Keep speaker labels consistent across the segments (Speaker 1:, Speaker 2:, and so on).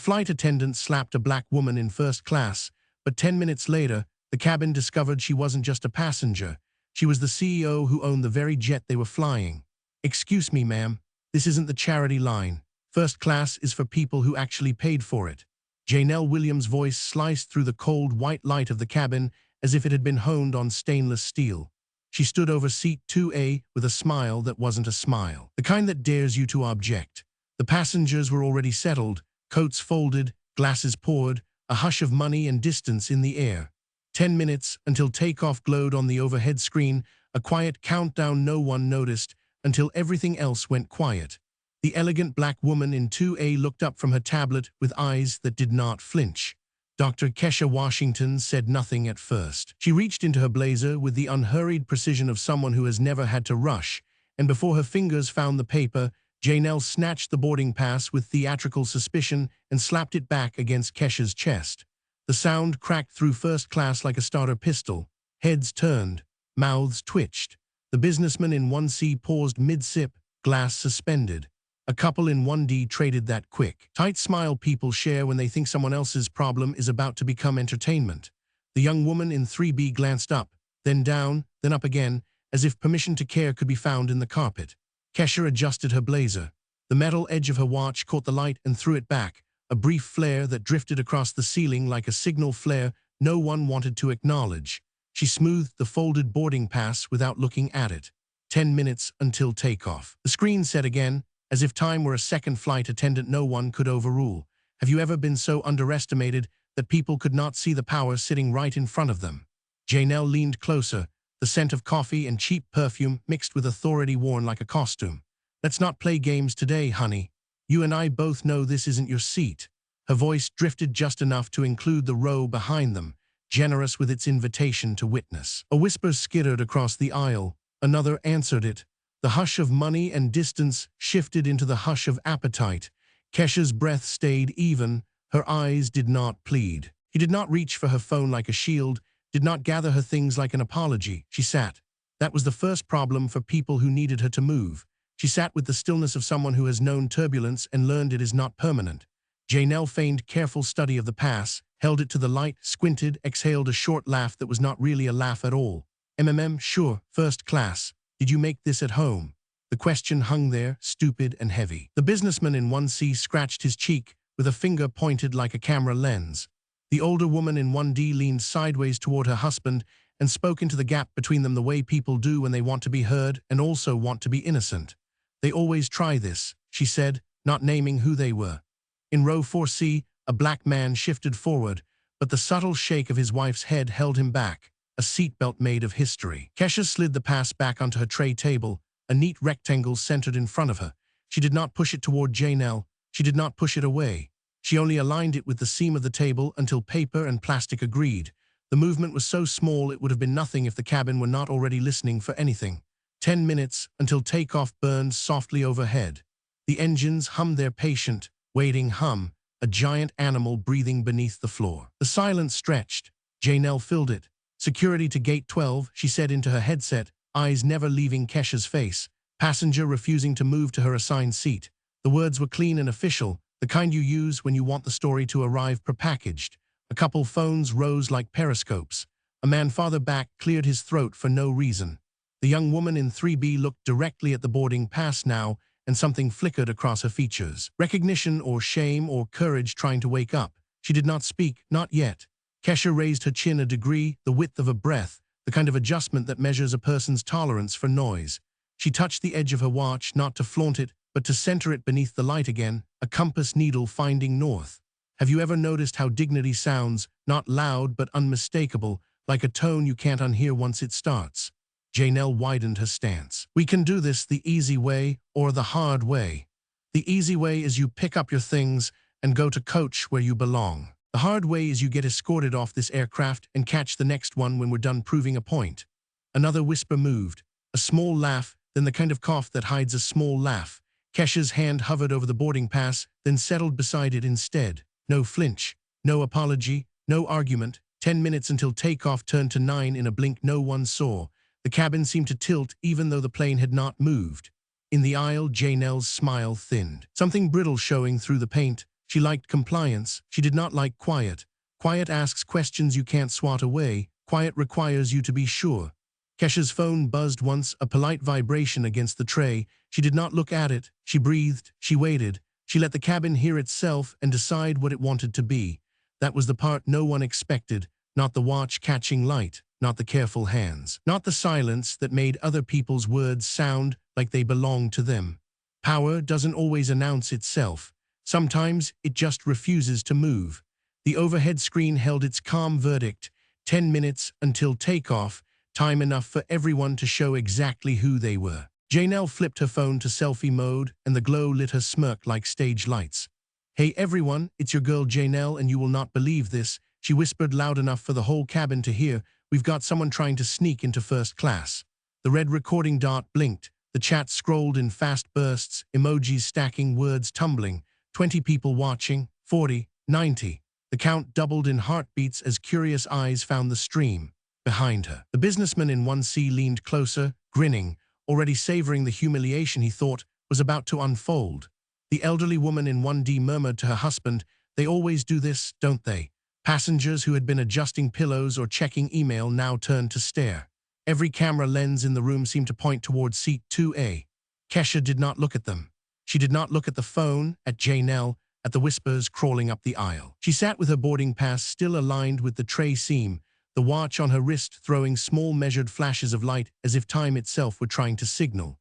Speaker 1: flight attendant slapped a black woman in first class, but 10 minutes later, the cabin discovered she wasn't just a passenger. She was the CEO who owned the very jet they were flying. "Excuse me, ma'am, this isn't the charity line. First class is for people who actually paid for it." Janelle Williams' voice sliced through the cold white light of the cabin as if it had been honed on stainless steel. She stood over seat 2A with a smile that wasn't a smile, the kind that dares you to object. The passengers were already settled, coats folded, glasses poured, a hush of money and distance in the air. 10 minutes until takeoff glowed on the overhead screen, a quiet countdown no one noticed until everything else went quiet. The elegant black woman in 2A looked up from her tablet with eyes that did not flinch. Dr. Kesha Washington said nothing at first. She reached into her blazer with the unhurried precision of someone who has never had to rush, and before her fingers found the paper, Janelle snatched the boarding pass with theatrical suspicion and slapped it back against Kesha's chest. The sound cracked through first class like a starter pistol. Heads turned, mouths twitched. The businessman in 1C paused mid-sip, glass suspended. A couple in 1D traded that quick. Tight smile people share when they think someone else's problem is about to become entertainment. The young woman in 3B glanced up, then down, then up again, as if permission to care could be found in the carpet. Kesha adjusted her blazer. The metal edge of her watch caught the light and threw it back, a brief flare that drifted across the ceiling like a signal flare no one wanted to acknowledge. She smoothed the folded boarding pass without looking at it. 10 minutes until takeoff. The screen said again, as if time were a second flight attendant no one could overrule. Have you ever been so underestimated that people could not see the power sitting right in front of them? Janelle leaned closer, the scent of coffee and cheap perfume mixed with authority worn like a costume. "Let's not play games today, honey. You and I both know this isn't your seat." Her voice drifted just enough to include the row behind them, generous with its invitation to witness. A whisper skittered across the aisle. Another answered it. The hush of money and distance shifted into the hush of appetite. Kesha's breath stayed even. Her eyes did not plead. He did not reach for her phone like a shield, did not gather her things like an apology. She sat. That was the first problem for people who needed her to move. She sat with the stillness of someone who has known turbulence and learned it is not permanent. Janelle feigned careful study of the pass, held it to the light, squinted, exhaled a short laugh that was not really a laugh at all. Sure, first class. Did you make this at home?" The question hung there, stupid and heavy. The businessman in 1C scratched his cheek with a finger pointed like a camera lens. The older woman in 1D leaned sideways toward her husband and spoke into the gap between them the way people do when they want to be heard and also want to be innocent. "They always try this," she said, not naming who they were. In row 4C, a black man shifted forward, but the subtle shake of his wife's head held him back. A seatbelt made of history. Kesha slid the pass back onto her tray table, a neat rectangle centered in front of her. She did not push it toward Janelle. She did not push it away. She only aligned it with the seam of the table until paper and plastic agreed. The movement was so small it would have been nothing if the cabin were not already listening for anything. 10 minutes until takeoff burned softly overhead. The engines hummed their patient, waiting hum, a giant animal breathing beneath the floor. The silence stretched. Janelle filled it. "Security to gate 12, she said into her headset, eyes never leaving Kesha's face. Passenger refusing to move to her assigned seat. The words were clean and official, the kind you use when you want the story to arrive prepackaged. A couple phones rose like periscopes. A man farther back cleared his throat for no reason. The young woman in 3B looked directly at the boarding pass now, and something flickered across her features. Recognition or shame or courage trying to wake up. She did not speak, not yet. Kesha raised her chin a degree, the width of a breath, the kind of adjustment that measures a person's tolerance for noise. She touched the edge of her watch, not to flaunt it, but to center it beneath the light again, a compass needle finding north. Have you ever noticed how dignity sounds, not loud but unmistakable, like a tone you can't unhear once it starts? Janelle widened her stance. "We can do this the easy way or the hard way. The easy way is you pick up your things and go to coach where you belong. The hard way is you get escorted off this aircraft and catch the next one when we're done proving a point." Another whisper moved, a small laugh, then the kind of cough that hides a small laugh. Kesha's hand hovered over the boarding pass, then settled beside it instead. No flinch, no apology, no argument. 10 minutes until takeoff turned to 9 in a blink no one saw. The cabin seemed to tilt even though the plane had not moved. In the aisle, Janelle's smile thinned. Something brittle showing through the paint. She liked compliance. She did not like quiet. Quiet asks questions you can't swat away. Quiet requires you to be sure. Kesha's phone buzzed once, a polite vibration against the tray. She did not look at it. She breathed. She waited. She let the cabin hear itself and decide what it wanted to be. That was the part no one expected. Not the watch catching light. Not the careful hands. Not the silence that made other people's words sound like they belonged to them. Power doesn't always announce itself. Sometimes it just refuses to move. The overhead screen held its calm verdict. 10 minutes until takeoff, time enough for everyone to show exactly who they were. Janelle flipped her phone to selfie mode, and the glow lit her smirk like stage lights. "Hey everyone, it's your girl Janelle, and you will not believe this," she whispered loud enough for the whole cabin to hear. "We've got someone trying to sneak into first class." The red recording dot blinked. The chat scrolled in fast bursts, emojis stacking, words tumbling. 20 people watching, 40, 90. The count doubled in heartbeats as curious eyes found the stream. Behind her, the businessman in 1C leaned closer, grinning, already savoring the humiliation he thought was about to unfold. The elderly woman in 1D murmured to her husband, "They always do this, don't they?" Passengers who had been adjusting pillows or checking email now turned to stare. Every camera lens in the room seemed to point towards seat 2A. Kesha did not look at them. She did not look at the phone, at Janelle, at the whispers crawling up the aisle. She sat with her boarding pass still aligned with the tray seam, the watch on her wrist throwing small measured flashes of light as if time itself were trying to signal.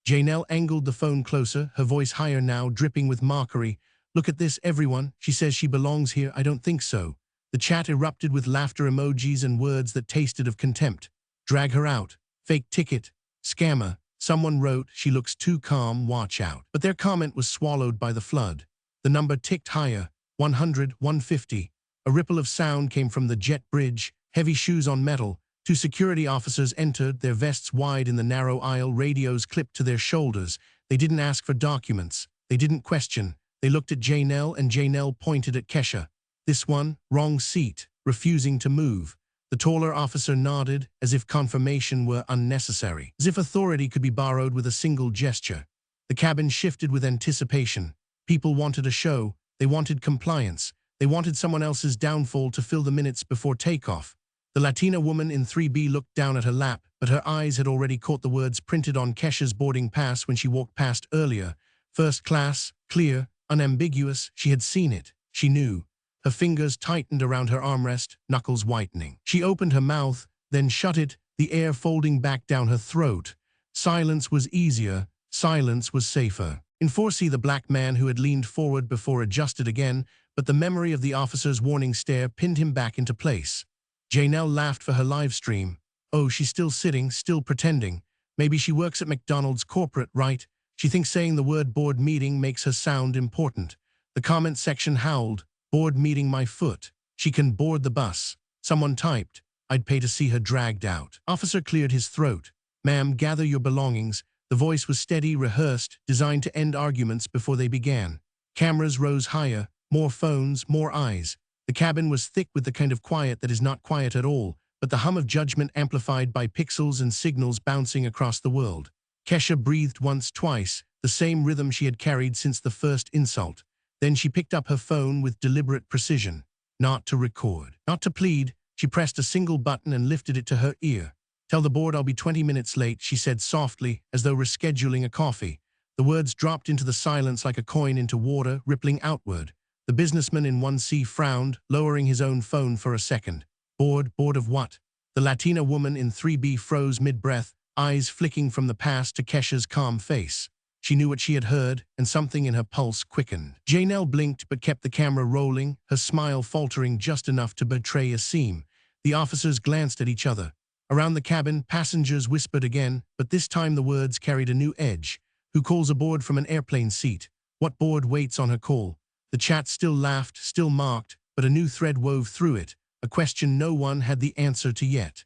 Speaker 1: Janelle angled the phone closer, her voice higher now, dripping with mockery. "Look at this, everyone. She says she belongs here. I don't think so." The chat erupted with laughter emojis and words that tasted of contempt. "Drag her out. Fake ticket. Scammer." Someone wrote, "She looks too calm, watch out." But their comment was swallowed by the flood. The number ticked higher, 100, 150. A ripple of sound came from the jet bridge, heavy shoes on metal. Two security officers entered, their vests wide in the narrow aisle, radios clipped to their shoulders. They didn't ask for documents. They didn't question. They looked at Janelle, and Janelle pointed at Kesha. "This one, wrong seat," refusing to move. The taller officer nodded, as if confirmation were unnecessary, as if authority could be borrowed with a single gesture. The cabin shifted with anticipation. People wanted a show. They wanted compliance. They wanted someone else's downfall to fill the minutes before takeoff. The Latina woman in 3B looked down at her lap, but her eyes had already caught the words printed on Kesha's boarding pass when she walked past earlier. First class, clear, unambiguous. She had seen it. She knew. Her fingers tightened around her armrest, knuckles whitening. She opened her mouth, then shut it, the air folding back down her throat. Silence was easier. Silence was safer. In 4C, the black man who had leaned forward before adjusted again, but the memory of the officer's warning stare pinned him back into place. Janelle laughed for her live stream. "Oh, she's still sitting, still pretending. Maybe she works at McDonald's corporate, right? She thinks saying the word board meeting makes her sound important." The comment section howled, "Board meeting my foot. She can board the bus." Someone typed, "I'd pay to see her dragged out." Officer cleared his throat. "Ma'am, gather your belongings." The voice was steady, rehearsed, designed to end arguments before they began. Cameras rose higher, more phones, more eyes. The cabin was thick with the kind of quiet that is not quiet at all, but the hum of judgment amplified by pixels and signals bouncing across the world. Kesha breathed once, twice, the same rhythm she had carried since the first insult. Then she picked up her phone with deliberate precision. Not to record, not to plead. She pressed a single button and lifted it to her ear. "Tell the board I'll be 20 minutes late," she said softly, as though rescheduling a coffee. The words dropped into the silence like a coin into water, rippling outward. The businessman in 1C frowned, lowering his own phone for a second. "Bored? Bored of what?" The Latina woman in 3B froze mid-breath, eyes flicking from the past to Kesha's calm face. She knew what she had heard, and something in her pulse quickened. Janelle blinked but kept the camera rolling, her smile faltering just enough to betray a seam. The officers glanced at each other. Around the cabin, passengers whispered again, but this time the words carried a new edge. "Who calls aboard from an airplane seat? What board waits on her call?" The chat still laughed, still mocked, but a new thread wove through it, a question no one had the answer to yet.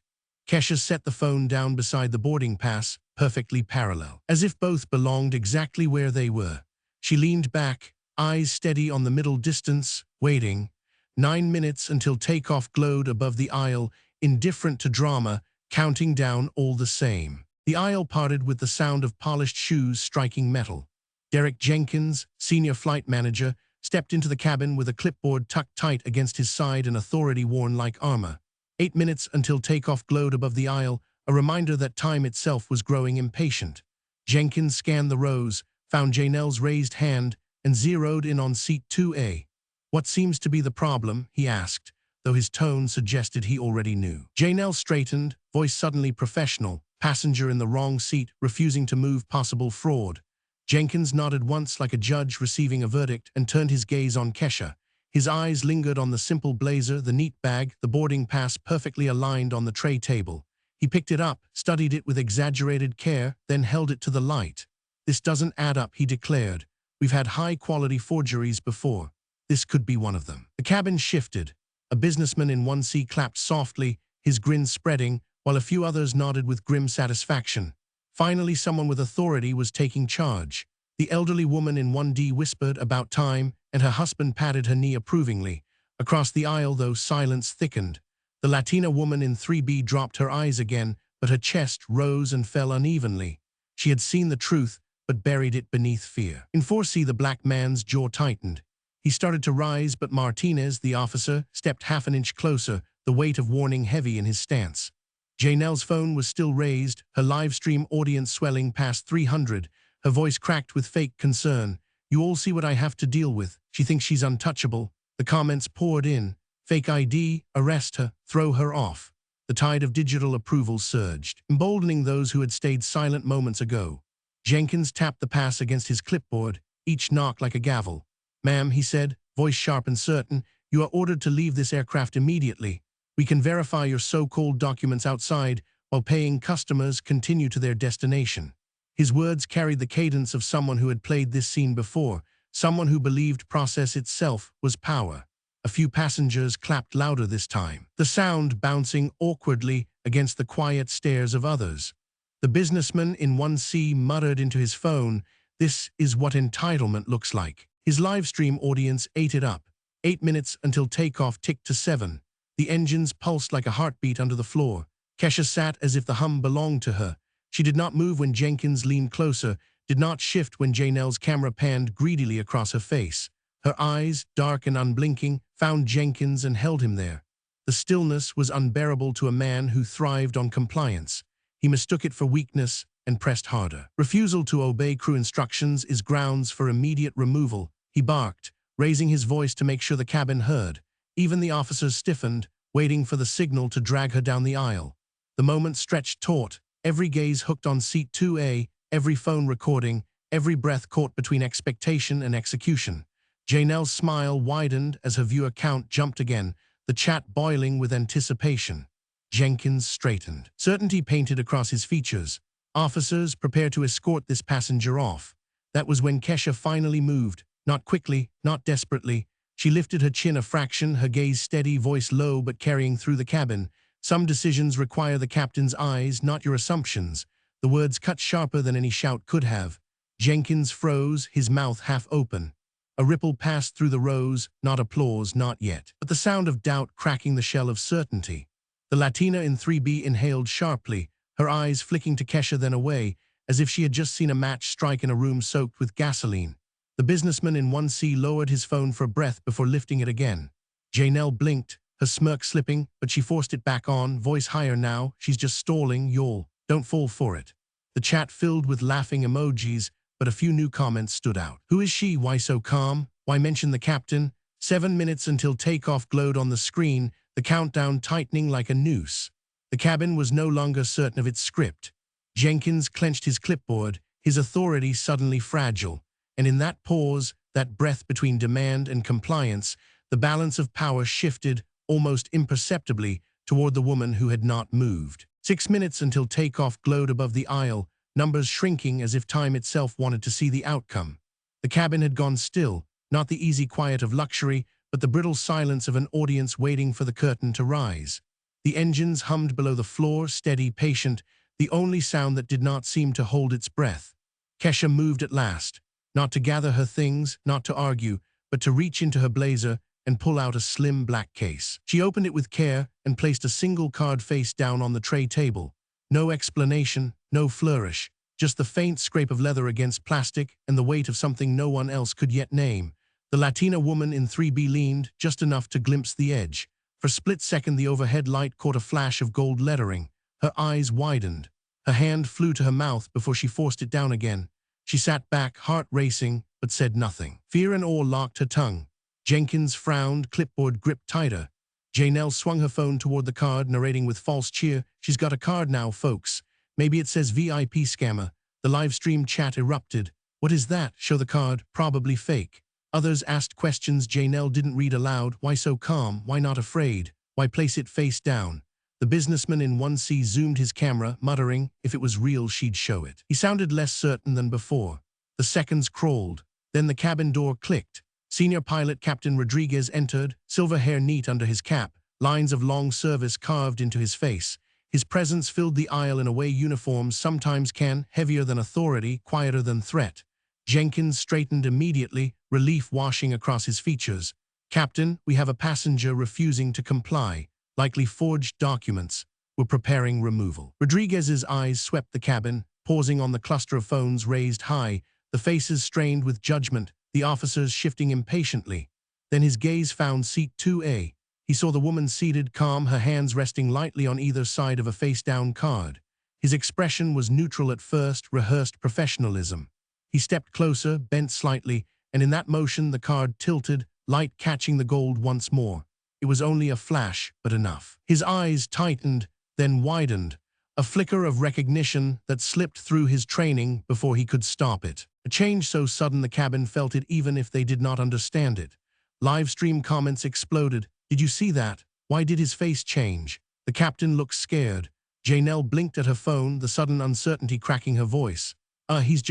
Speaker 1: Kesha set the phone down beside the boarding pass, perfectly parallel, as if both belonged exactly where they were. She leaned back, eyes steady on the middle distance, waiting. 9 minutes until takeoff glowed above the aisle, indifferent to drama, counting down all the same. The aisle parted with the sound of polished shoes striking metal. Derek Jenkins, senior flight manager, stepped into the cabin with a clipboard tucked tight against his side and authority worn like armor. 8 minutes until takeoff glowed above the aisle, a reminder that time itself was growing impatient. Jenkins scanned the rows, found Janelle's raised hand, and zeroed in on seat 2A. "What seems to be the problem?" he asked, though his tone suggested he already knew. Janelle straightened, voice suddenly professional, passenger in the wrong seat, refusing to move, possible fraud. Jenkins nodded once like a judge receiving a verdict and turned his gaze on Kesha. His eyes lingered on the simple blazer, the neat bag, the boarding pass perfectly aligned on the tray table. He picked it up, studied it with exaggerated care, then held it to the light. "This doesn't add up," he declared. "We've had high-quality forgeries before. This could be one of them." The cabin shifted. A businessman in 1C clapped softly, his grin spreading, while a few others nodded with grim satisfaction. Finally, someone with authority was taking charge. The elderly woman in 1D whispered about time, and her husband patted her knee approvingly. Across the aisle, though, silence thickened. The Latina woman in 3B dropped her eyes again, but her chest rose and fell unevenly. She had seen the truth, but buried it beneath fear. In 4C, the black man's jaw tightened. He started to rise, but Martinez, the officer, stepped half an inch closer, the weight of warning heavy in his stance. Janelle's phone was still raised, her live stream audience swelling past 300. Her voice cracked with fake concern. "You all see what I have to deal with. She thinks she's untouchable." The comments poured in. "Fake ID, arrest her, throw her off." The tide of digital approval surged, emboldening those who had stayed silent moments ago. Jenkins tapped the pass against his clipboard, each knock like a gavel. "Ma'am," he said, voice sharp and certain, "you are ordered to leave this aircraft immediately. We can verify your so-called documents outside, while paying customers continue to their destination." His words carried the cadence of someone who had played this scene before, someone who believed process itself was power. A few passengers clapped louder this time, the sound bouncing awkwardly against the quiet stares of others. The businessman in 1C muttered into his phone, "This is what entitlement looks like." His livestream audience ate it up. 8 minutes until takeoff ticked to 7. The engines pulsed like a heartbeat under the floor. Kesha sat as if the hum belonged to her. She did not move when Jenkins leaned closer, did not shift when Janelle's camera panned greedily across her face. Her eyes, dark and unblinking, found Jenkins and held him there. The stillness was unbearable to a man who thrived on compliance. He mistook it for weakness and pressed harder. "Refusal to obey crew instructions is grounds for immediate removal," he barked, raising his voice to make sure the cabin heard. Even the officers stiffened, waiting for the signal to drag her down the aisle. The moment stretched taut, every gaze hooked on seat 2A, every phone recording, every breath caught between expectation and execution. Janelle's smile widened as her viewer count jumped again, the chat boiling with anticipation. Jenkins straightened. Certainty painted across his features. Officers, prepare to escort this passenger off. That was when Kesha finally moved, not quickly, not desperately. She lifted her chin a fraction, her gaze steady, voice low but carrying through the cabin. "Some decisions require the captain's eyes, not your assumptions." The words cut sharper than any shout could have. Jenkins froze, his mouth half open. A ripple passed through the rows, not applause, not yet, but the sound of doubt cracking the shell of certainty. The Latina in 3B inhaled sharply, her eyes flicking to Kesha then away, as if she had just seen a match strike in a room soaked with gasoline. The businessman in 1C lowered his phone for a breath before lifting it again. Janelle blinked, her smirk slipping, but she forced it back on, voice higher now. "She's just stalling, y'all. Don't fall for it." The chat filled with laughing emojis, but a few new comments stood out. "Who is she? Why so calm? Why mention the captain?" 7 minutes until takeoff glowed on the screen, the countdown tightening like a noose. The cabin was no longer certain of its script. Jenkins clenched his clipboard, his authority suddenly fragile. And in that pause, that breath between demand and compliance, the balance of power shifted, almost imperceptibly, toward the woman who had not moved. 6 minutes until takeoff glowed above the aisle, numbers shrinking as if time itself wanted to see the outcome. The cabin had gone still, not the easy quiet of luxury, but the brittle silence of an audience waiting for the curtain to rise. The engines hummed below the floor, steady, patient, the only sound that did not seem to hold its breath. Kesha moved at last, not to gather her things, not to argue, but to reach into her blazer and pull out a slim black case. She opened it with care and placed a single card face down on the tray table. No explanation, no flourish, just the faint scrape of leather against plastic and the weight of something no one else could yet name. The Latina woman in 3B leaned just enough to glimpse the edge. For a split second, the overhead light caught a flash of gold lettering. Her eyes widened. Her hand flew to her mouth before she forced it down again. She sat back, heart racing, but said nothing. Fear and awe locked her tongue. Jenkins frowned, clipboard gripped tighter. Janelle swung her phone toward the card, narrating with false cheer, "She's got a card now, folks. Maybe it says VIP scammer." The live stream chat erupted. "What is that? Show the card. Probably fake." Others asked questions Janelle didn't read aloud. Why so calm? Why not afraid? Why place it face down? The businessman in 1C zoomed his camera, muttering, if it was real, she'd show it. He sounded less certain than before. The seconds crawled. Then the cabin door clicked. Senior pilot Captain Rodriguez entered, silver hair neat under his cap, lines of long service carved into his face. His presence filled the aisle in a way uniforms sometimes can, heavier than authority, quieter than threat. Jenkins straightened immediately, relief washing across his features. "Captain, we have a passenger refusing to comply. Likely forged documents. We're preparing removal." Rodriguez's eyes swept the cabin, pausing on the cluster of phones raised high, the faces strained with judgment, the officers shifting impatiently. Then his gaze found seat 2A. He saw the woman seated, calm, her hands resting lightly on either side of a face-down card. His expression was neutral at first, rehearsed professionalism. He stepped closer, bent slightly, and in that motion the card tilted, light catching the gold once more. It was only a flash, but enough. His eyes tightened, then widened, a flicker of recognition that slipped through his training before he could stop it. A change so sudden the cabin felt it even if they did not understand it. Live stream comments exploded. "Did you see that? Why did his face change?" The captain looked scared. Janelle blinked at her phone, the sudden uncertainty cracking her voice. He's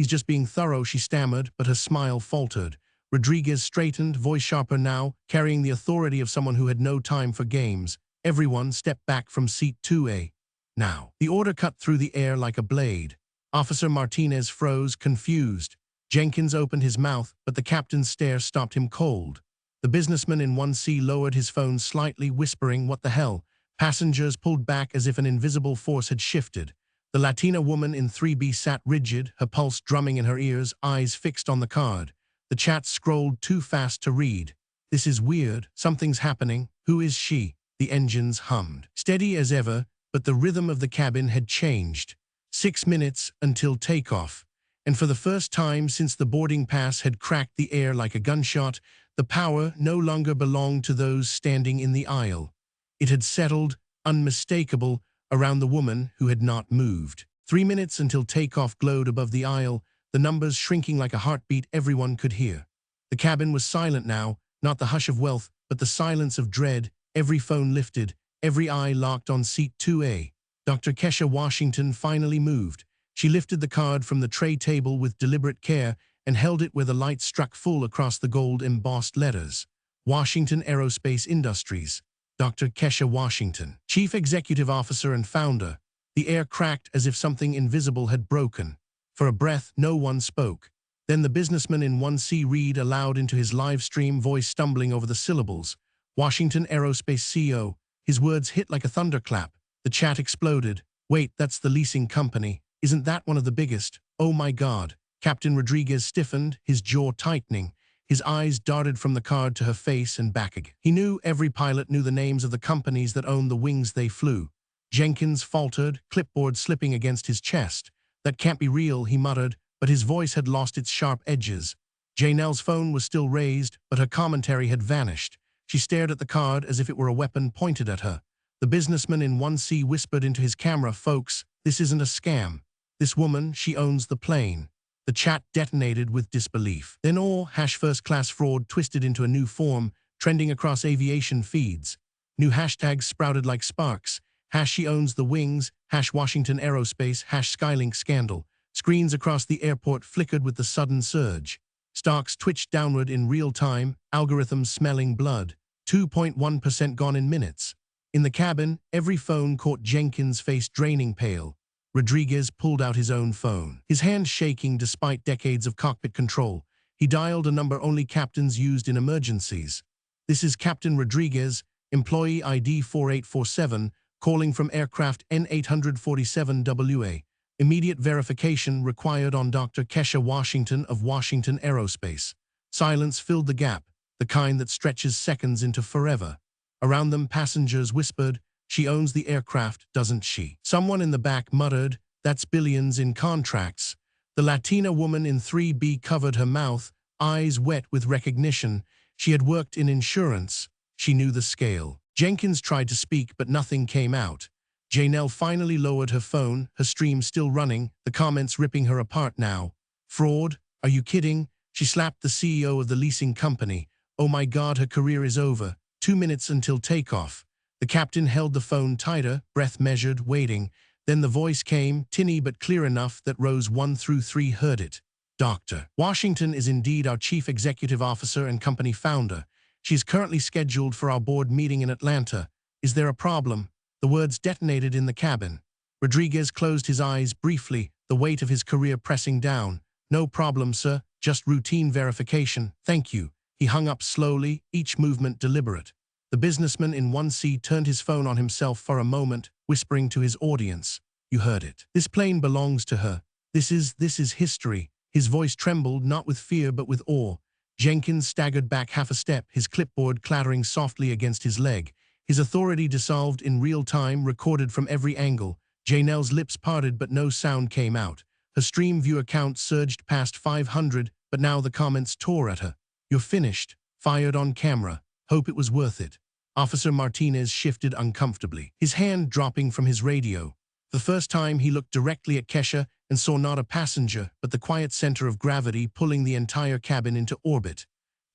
Speaker 1: just being thorough," she stammered, but her smile faltered. Rodriguez straightened, voice sharper now, carrying the authority of someone who had no time for games. Everyone stepped back from seat 2A. Now. The order cut through the air like a blade. Officer Martinez froze, confused. Jenkins opened his mouth, but the captain's stare stopped him cold. The businessman in 1C lowered his phone slightly, whispering, "What the hell?" Passengers pulled back as if an invisible force had shifted. The Latina woman in 3B sat rigid, her pulse drumming in her ears, eyes fixed on the card. The chat scrolled too fast to read. "This is weird. Something's happening. Who is she?" The engines hummed. Steady as ever, but the rhythm of the cabin had changed. 6 minutes until takeoff. And for the first time since the boarding pass had cracked the air like a gunshot, the power no longer belonged to those standing in the aisle. It had settled, unmistakable, around the woman who had not moved. 3 minutes until takeoff glowed above the aisle, the numbers shrinking like a heartbeat everyone could hear. The cabin was silent now, not the hush of wealth, but the silence of dread, every phone lifted, every eye locked on seat 2A. Dr. Kesha Washington finally moved. She lifted the card from the tray table with deliberate care and held it where the light struck full across the gold-embossed letters. Washington Aerospace Industries. Dr. Kesha Washington, Chief Executive Officer and Founder. The air cracked as if something invisible had broken. For a breath, no one spoke. Then the businessman in 1C read aloud into his live stream, voice stumbling over the syllables. "Washington Aerospace CEO." His words hit like a thunderclap. The chat exploded. "Wait, that's the leasing company. Isn't that one of the biggest? Oh my God." Captain Rodriguez stiffened, his jaw tightening. His eyes darted from the card to her face and back again. He knew every pilot knew the names of the companies that owned the wings they flew. Jenkins faltered, clipboard slipping against his chest. "That can't be real," he muttered, but his voice had lost its sharp edges. Janelle's phone was still raised, but her commentary had vanished. She stared at the card as if it were a weapon pointed at her. The businessman in 1C whispered into his camera, "Folks, this isn't a scam. This woman, she owns the plane." The chat detonated with disbelief. Then all #first-class fraud twisted into a new form, trending across aviation feeds. New hashtags sprouted like sparks. #she owns the wings, #Washington Aerospace, #Skylink scandal. Screens across the airport flickered with the sudden surge. Stocks twitched downward in real time, algorithms smelling blood. 2.1% gone in minutes. In the cabin, every phone caught Jenkins' face draining pale. Rodriguez pulled out his own phone, his hand shaking despite decades of cockpit control. He dialed a number only captains used in emergencies. "This is Captain Rodriguez, employee ID 4847, calling from aircraft N847WA. Immediate verification required on Dr. Kesha Washington of Washington Aerospace." Silence filled the gap, the kind that stretches seconds into forever. Around them, passengers whispered, "She owns the aircraft, doesn't she?" Someone in the back muttered, "That's billions in contracts." The Latina woman in 3B covered her mouth, eyes wet with recognition. She had worked in insurance. She knew the scale. Jenkins tried to speak, but nothing came out. Janelle finally lowered her phone, her stream still running, the comments ripping her apart now. "Fraud? Are you kidding?" She slapped the CEO of the leasing company. "Oh my God, her career is over. 2 minutes until takeoff." The captain held the phone tighter, breath measured, waiting. Then the voice came, tinny but clear enough that rows 1 through 3 heard it. "Dr. Washington is indeed our chief executive officer and company founder. She is currently scheduled for our board meeting in Atlanta. Is there a problem?" The words detonated in the cabin. Rodriguez closed his eyes briefly, the weight of his career pressing down. "No problem, sir. Just routine verification. Thank you." He hung up slowly, each movement deliberate. The businessman in 1C turned his phone on himself for a moment, whispering to his audience, "You heard it. This plane belongs to her. This is history." His voice trembled, not with fear but with awe. Jenkins staggered back half a step, his clipboard clattering softly against his leg. His authority dissolved in real time, recorded from every angle. Janelle's lips parted, but no sound came out. Her stream viewer count surged past 500, but now the comments tore at her. "You're finished. Fired on camera. Hope it was worth it." Officer Martinez shifted uncomfortably, his hand dropping from his radio. The first time he looked directly at Kesha and saw not a passenger, but the quiet center of gravity pulling the entire cabin into orbit.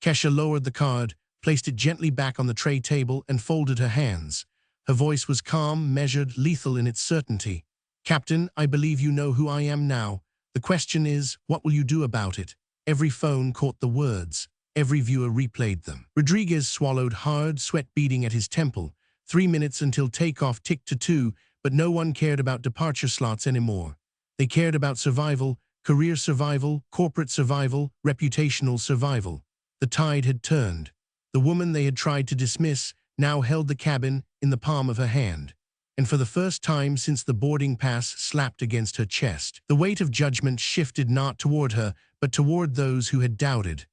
Speaker 1: Kesha lowered the card, placed it gently back on the tray table, and folded her hands. Her voice was calm, measured, lethal in its certainty. "Captain, I believe you know who I am now. The question is, what will you do about it?" Every phone caught the words. Every viewer replayed them. Rodriguez swallowed hard, sweat beading at his temple. 3 minutes until takeoff ticked to 2, but no one cared about departure slots anymore. They cared about survival, career survival, corporate survival, reputational survival. The tide had turned. The woman they had tried to dismiss now held the cabin in the palm of her hand. And for the first time since the boarding pass slapped against her chest, the weight of judgment shifted not toward her, but toward those who had doubted.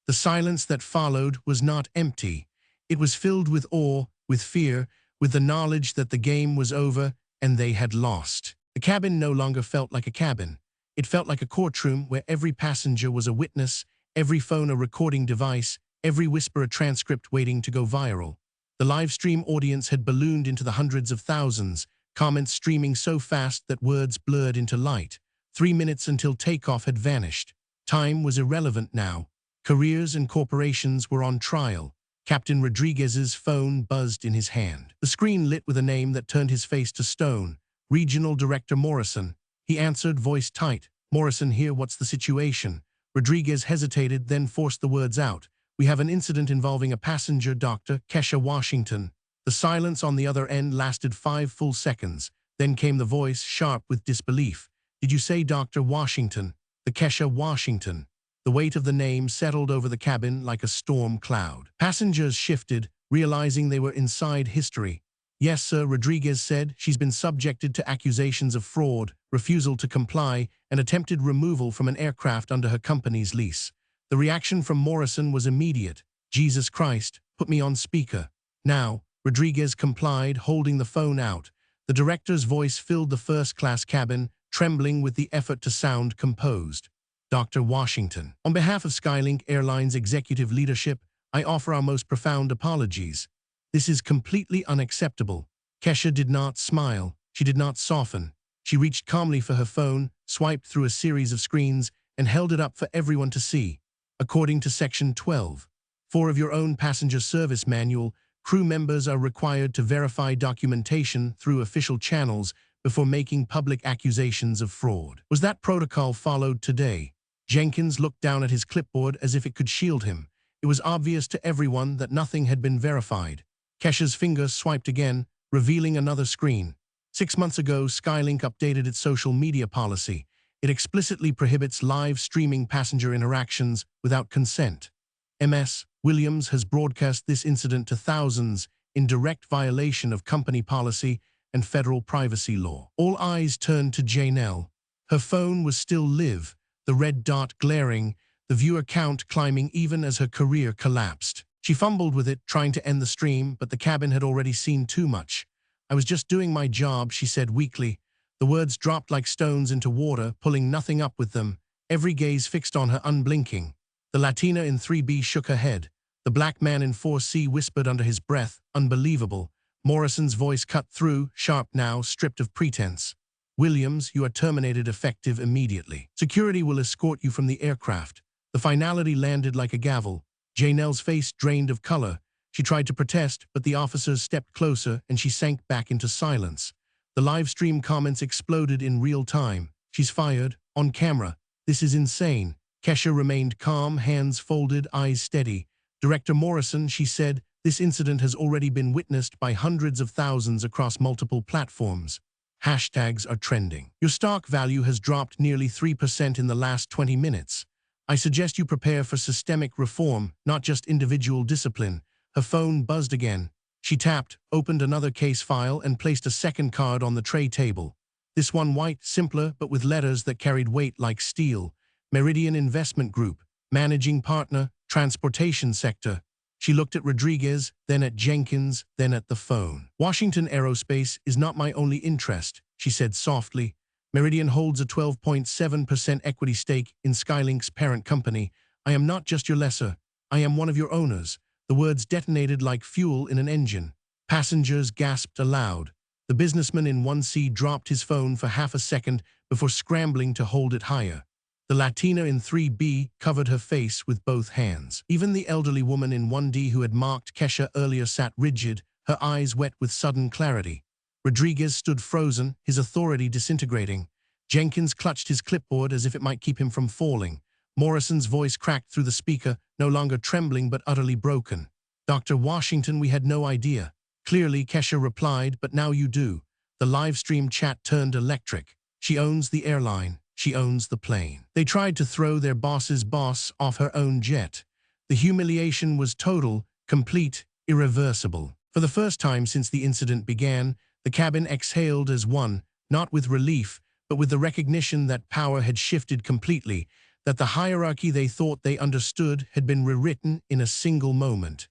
Speaker 1: The silence that followed was not empty. It was filled with awe, with fear, with the knowledge that the game was over and they had lost. The cabin no longer felt like a cabin. It felt like a courtroom where every passenger was a witness, every phone a recording device, every whisper a transcript waiting to go viral. The live stream audience had ballooned into the hundreds of thousands, comments streaming so fast that words blurred into light. 3 minutes until takeoff had vanished. Time was irrelevant now. Careers and corporations were on trial. Captain Rodriguez's phone buzzed in his hand. The screen lit with a name that turned his face to stone. Regional Director Morrison. He answered, voice tight. "Morrison here, what's the situation?" Rodriguez hesitated, then forced the words out. "We have an incident involving a passenger, Dr. Kesha Washington." The silence on the other end lasted 5 full seconds. Then came the voice, sharp with disbelief. "Did you say Dr. Washington? The Kesha Washington?" The weight of the name settled over the cabin like a storm cloud. Passengers shifted, realizing they were inside history. "Yes, sir," Rodriguez said. "She's been subjected to accusations of fraud, refusal to comply, and attempted removal from an aircraft under her company's lease." The reaction from Morrison was immediate. "Jesus Christ, put me on speaker." "Now," Rodriguez complied, holding the phone out. The director's voice filled the first-class cabin, trembling with the effort to sound composed. "Dr. Washington, on behalf of Skylink Airlines executive leadership, I offer our most profound apologies. This is completely unacceptable." Kesha did not smile. She did not soften. She reached calmly for her phone, swiped through a series of screens, and held it up for everyone to see. According to Section 12.4 of your own passenger service manual, crew members are required to verify documentation through official channels before making public accusations of fraud. Was that protocol followed today? Jenkins looked down at his clipboard as if it could shield him. It was obvious to everyone that nothing had been verified. Kesha's finger swiped again, revealing another screen. 6 months ago, Skylink updated its social media policy. It explicitly prohibits live streaming passenger interactions without consent. MS Williams has broadcast this incident to thousands in direct violation of company policy and federal privacy law. All eyes turned to Janelle. Her phone was still live, the red dot glaring, the viewer count climbing even as her career collapsed. She fumbled with it, trying to end the stream, but the cabin had already seen too much. "I was just doing my job," she said weakly. The words dropped like stones into water, pulling nothing up with them, every gaze fixed on her unblinking. The Latina in 3B shook her head. The black man in 4C whispered under his breath, "Unbelievable." Morrison's voice cut through, sharp now, stripped of pretense. "Williams, you are terminated effective immediately. Security will escort you from the aircraft." The finality landed like a gavel. Janelle's face drained of color. She tried to protest, but the officers stepped closer and she sank back into silence. The live stream comments exploded in real time. "She's fired. On camera. This is insane." Kesha remained calm, hands folded, eyes steady. "Director Morrison," she said, "this incident has already been witnessed by hundreds of thousands across multiple platforms. Hashtags are trending. Your stock value has dropped nearly 3% in the last 20 minutes. I suggest you prepare for systemic reform, not just individual discipline." Her phone buzzed again. She tapped, opened another case file, and placed a second card on the tray table. This one white, simpler, but with letters that carried weight like steel. Meridian Investment Group, Managing Partner, Transportation Sector. She looked at Rodriguez, then at Jenkins, then at the phone. "Washington Aerospace is not my only interest," she said softly. "Meridian holds a 12.7% equity stake in Skylink's parent company. I am not just your lessor. I am one of your owners." The words detonated like fuel in an engine. Passengers gasped aloud. The businessman in 1C dropped his phone for half a second before scrambling to hold it higher. The Latina in 3B covered her face with both hands. Even the elderly woman in 1D who had marked Kesha earlier sat rigid, her eyes wet with sudden clarity. Rodriguez stood frozen, his authority disintegrating. Jenkins clutched his clipboard as if it might keep him from falling. Morrison's voice cracked through the speaker, no longer trembling but utterly broken. "Dr. Washington, we had no idea." Clearly, Kesha replied, "But now you do." The live stream chat turned electric. "She owns the airline. She owns the plane. They tried to throw their boss's boss off her own jet. The humiliation was total, complete, irreversible." For the first time since the incident began, the cabin exhaled as one, not with relief, but with the recognition that power had shifted completely, that the hierarchy they thought they understood had been rewritten in a single moment.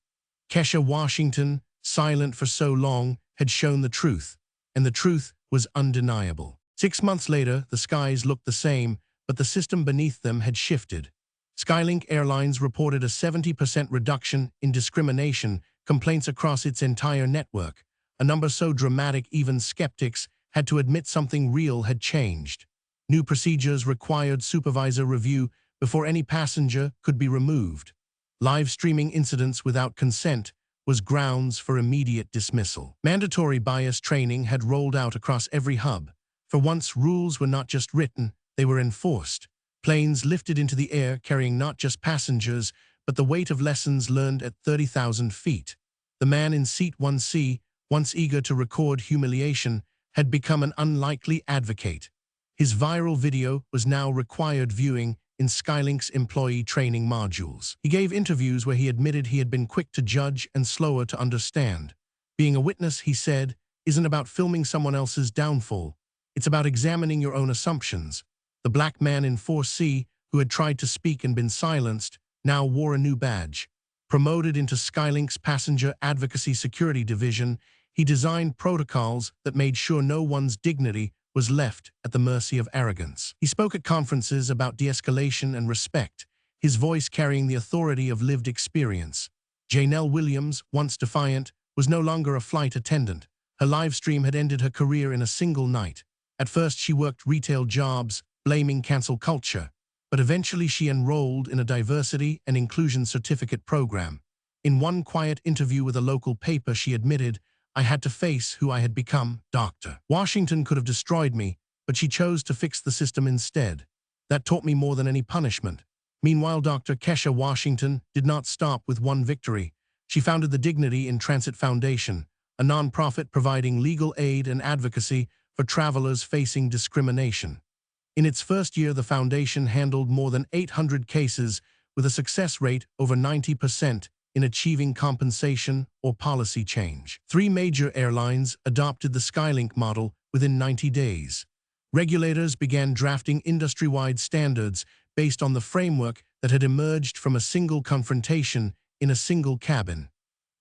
Speaker 1: Kesha Washington, silent for so long, had shown the truth, and the truth was undeniable. 6 months later, the skies looked the same, but the system beneath them had shifted. Skylink Airlines reported a 70% reduction in discrimination complaints across its entire network, a number so dramatic even skeptics had to admit something real had changed. New procedures required supervisor review before any passenger could be removed. Live streaming incidents without consent was grounds for immediate dismissal. Mandatory bias training had rolled out across every hub. For once, rules were not just written, they were enforced. Planes lifted into the air carrying not just passengers, but the weight of lessons learned at 30,000 feet. The man in seat 1C, once eager to record humiliation, had become an unlikely advocate. His viral video was now required viewing in Skylink's employee training modules. He gave interviews where he admitted he had been quick to judge and slower to understand. Being a witness, he said, isn't about filming someone else's downfall. It's about examining your own assumptions. The black man in 4C, who had tried to speak and been silenced, now wore a new badge. Promoted into Skylink's Passenger Advocacy Security Division, he designed protocols that made sure no one's dignity was left at the mercy of arrogance. He spoke at conferences about de-escalation and respect, his voice carrying the authority of lived experience. Janelle Williams, once defiant, was no longer a flight attendant. Her live stream had ended her career in a single night. At first she worked retail jobs, blaming cancel culture, but eventually she enrolled in a diversity and inclusion certificate program. In one quiet interview with a local paper, she admitted, "I had to face who I had become, Dr. Washington could have destroyed me, but she chose to fix the system instead. That taught me more than any punishment." Meanwhile, Dr. Kesha Washington did not stop with one victory. She founded the Dignity in Transit Foundation, a nonprofit providing legal aid and advocacy for travelers facing discrimination. In its first year, the foundation handled more than 800 cases with a success rate over 90% in achieving compensation or policy change. 3 major airlines adopted the Skylink model within 90 days. Regulators began drafting industry-wide standards based on the framework that had emerged from a single confrontation in a single cabin.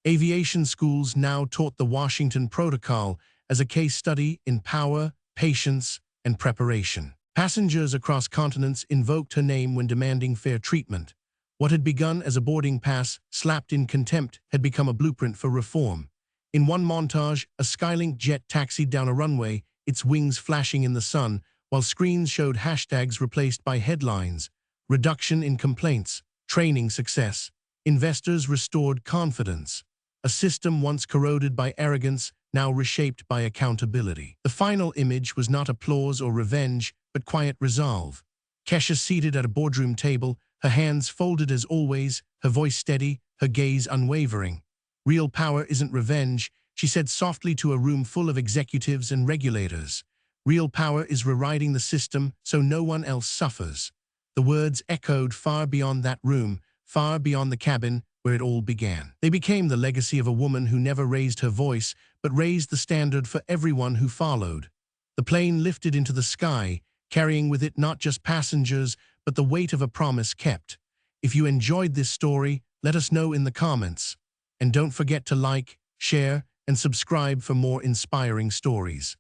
Speaker 1: Aviation schools now taught the Washington Protocol as a case study in power, patience, and preparation. Passengers across continents invoked her name when demanding fair treatment. What had begun as a boarding pass, slapped in contempt, had become a blueprint for reform. In one montage, a Skylink jet taxied down a runway, its wings flashing in the sun, while screens showed hashtags replaced by headlines: reduction in complaints, training success. Investors restored confidence. A system once corroded by arrogance, now reshaped by accountability. The final image was not applause or revenge, but quiet resolve. Kesha seated at a boardroom table, her hands folded as always, her voice steady, her gaze unwavering. "Real power isn't revenge," she said softly to a room full of executives and regulators. "Real power is rewriting the system so no one else suffers." The words echoed far beyond that room, far beyond the cabin where it all began. They became the legacy of a woman who never raised her voice, but raised the standard for everyone who followed. The plane lifted into the sky, carrying with it not just passengers, but the weight of a promise kept. If you enjoyed this story, let us know in the comments. And don't forget to like, share, and subscribe for more inspiring stories.